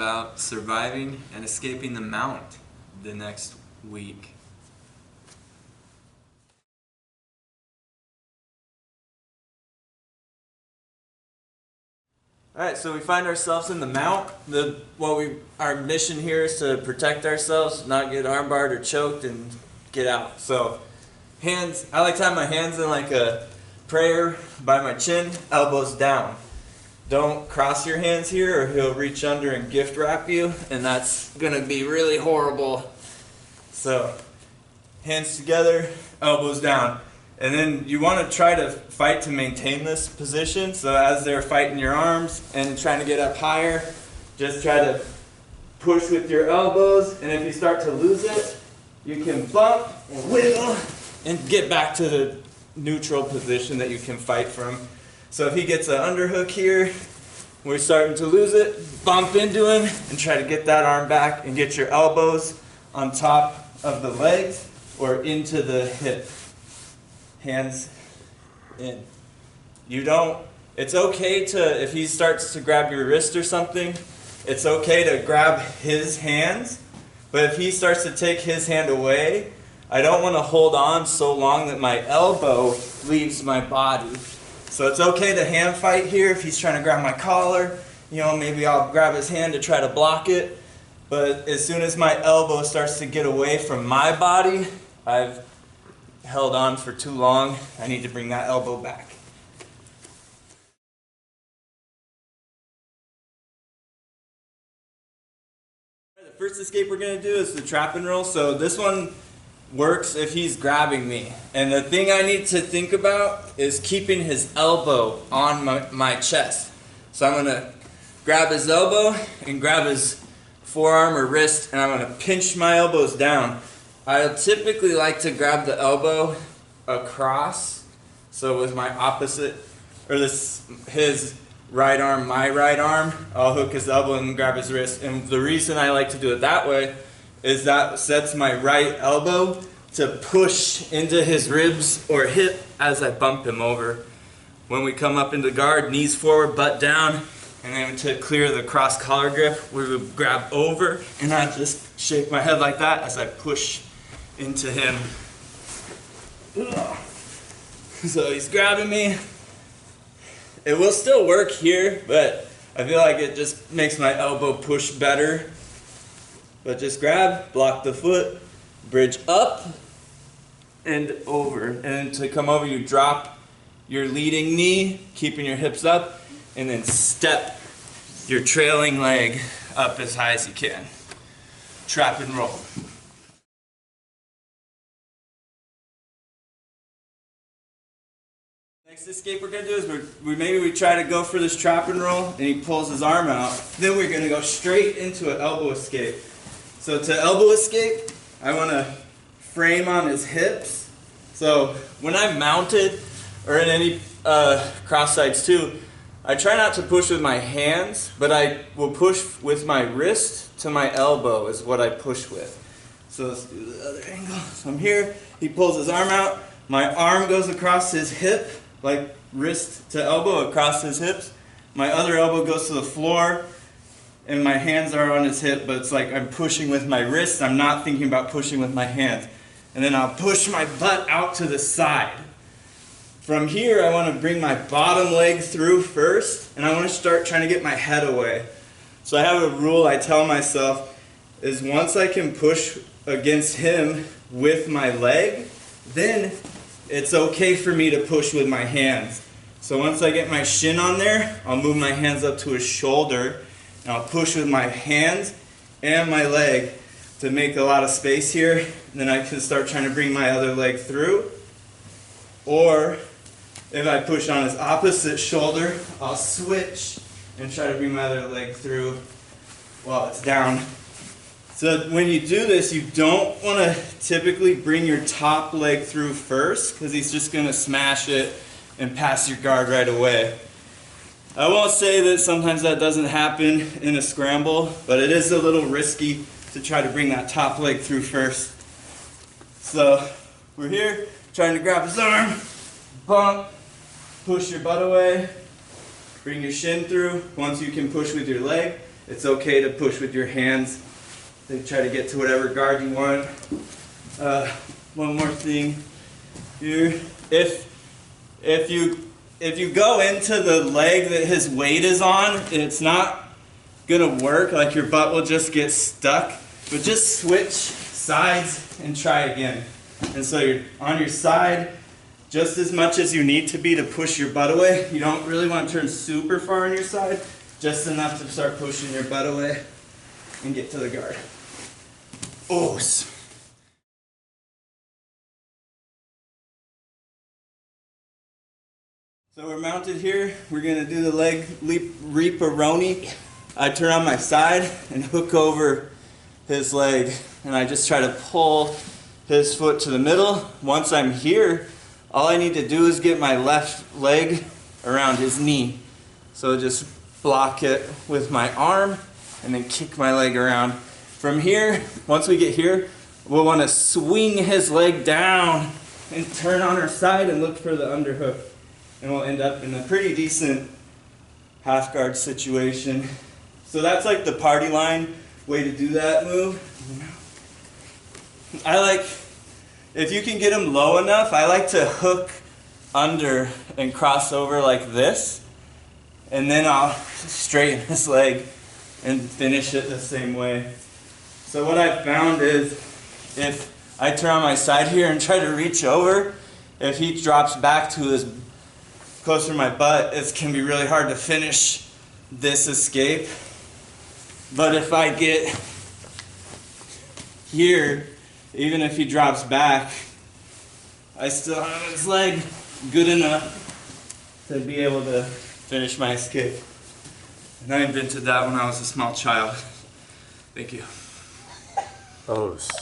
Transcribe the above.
about surviving and escaping the mount the next week. Alright, so we find ourselves in the mount. Our mission here is to protect ourselves, not get armbarred or choked, and get out. So, I like to have my hands in like a prayer by my chin, elbows down. Don't cross your hands here or he'll reach under and gift wrap you, and that's gonna be really horrible. So, hands together, elbows down. And then you want to try to fight to maintain this position. So as they're fighting your arms and trying to get up higher, just try to push with your elbows. And if you start to lose it, you can bump and wiggle and get back to the neutral position that you can fight from. So if he gets an underhook here, we're starting to lose it, bump into him and try to get that arm back and get your elbows on top of the legs or into the hip. Hands in. It's okay to, if he starts to grab your wrist or something, it's okay to grab his hands, but if he starts to take his hand away, I don't want to hold on so long that my elbow leaves my body. So it's okay to hand fight here if he's trying to grab my collar, maybe I'll grab his hand to try to block it, but as soon as my elbow starts to get away from my body, I've held on for too long. I need to bring that elbow back. The first escape we're going to do is the trap and roll. So this one works if he's grabbing me. And the thing I need to think about is keeping his elbow on my chest. So I'm going to grab his elbow and grab his forearm or wrist, and I'm going to pinch my elbows down. I typically like to grab the elbow across, so with my opposite, or his right arm, my right arm, I'll hook his elbow and grab his wrist. And the reason I like to do it that way is that sets my right elbow to push into his ribs or hip as I bump him over. When we come up into guard, knees forward, butt down, and then to clear the cross collar grip, we would grab over, and I just shake my head like that as I push into him. So he's grabbing me. It will still work here, but I feel like it just makes my elbow push better. But just grab, block the foot, bridge up and over. And to come over, you drop your leading knee, keeping your hips up, and then step your trailing leg up as high as you can. Trap and roll. Next escape we're going to do is maybe we try to go for this trap and roll, and he pulls his arm out. Then we're going to go straight into an elbow escape. So to elbow escape, I want to frame on his hips. So when I'm mounted, or in any cross sides too, I try not to push with my hands, but I will push with my wrist to my elbow is what I push with. So let's do the other angle. So I'm here, he pulls his arm out, my arm goes across his hip, like wrist to elbow across his hips. My other elbow goes to the floor, and my hands are on his hip, but it's like I'm pushing with my wrist. I'm not thinking about pushing with my hands. And then I'll push my butt out to the side. From here, I want to bring my bottom leg through first, and I want to start trying to get my head away. So I have a rule I tell myself is once I can push against him with my leg, then it's okay for me to push with my hands. So once I get my shin on there, I'll move my hands up to his shoulder, and I'll push with my hands and my leg to make a lot of space here. And then I can start trying to bring my other leg through. Or if I push on his opposite shoulder, I'll switch and try to bring my other leg through while it's down. So when you do this, you don't want to typically bring your top leg through first, because he's just going to smash it and pass your guard right away. I won't say that sometimes that doesn't happen in a scramble, but it is a little risky to try to bring that top leg through first. So we're here, trying to grab his arm, bump, push your butt away, bring your shin through once you can push with your leg, It's okay to push with your hands. They try to get to whatever guard you want. One more thing here. If you go into the leg that his weight is on, it's not gonna work. Like your butt will just get stuck. But just switch sides and try again. And so you're on your side just as much as you need to be to push your butt away. You don't really want to turn super far on your side, just enough to start pushing your butt away and get to the guard. Oh. So we're mounted here. We're gonna do the leg leap reap-a-roni. I turn on my side and hook over his leg, and I just try to pull his foot to the middle. Once I'm here, all I need to do is get my left leg around his knee. So just block it with my arm and then kick my leg around. From here, once we get here, we'll want to swing his leg down and turn on our side and look for the underhook. And we'll end up in a pretty decent half guard situation. So that's like the party line way to do that move. I like, if you can get him low enough, I like to hook under and cross over like this. And then I'll straighten his leg and finish it the same way. So what I've found is if I turn on my side here and try to reach over, if he drops back to his closer to my butt, it can be really hard to finish this escape. But if I get here, even if he drops back, I still have his leg good enough to be able to finish my escape. And I invented that when I was a small child. Thank you. Oh.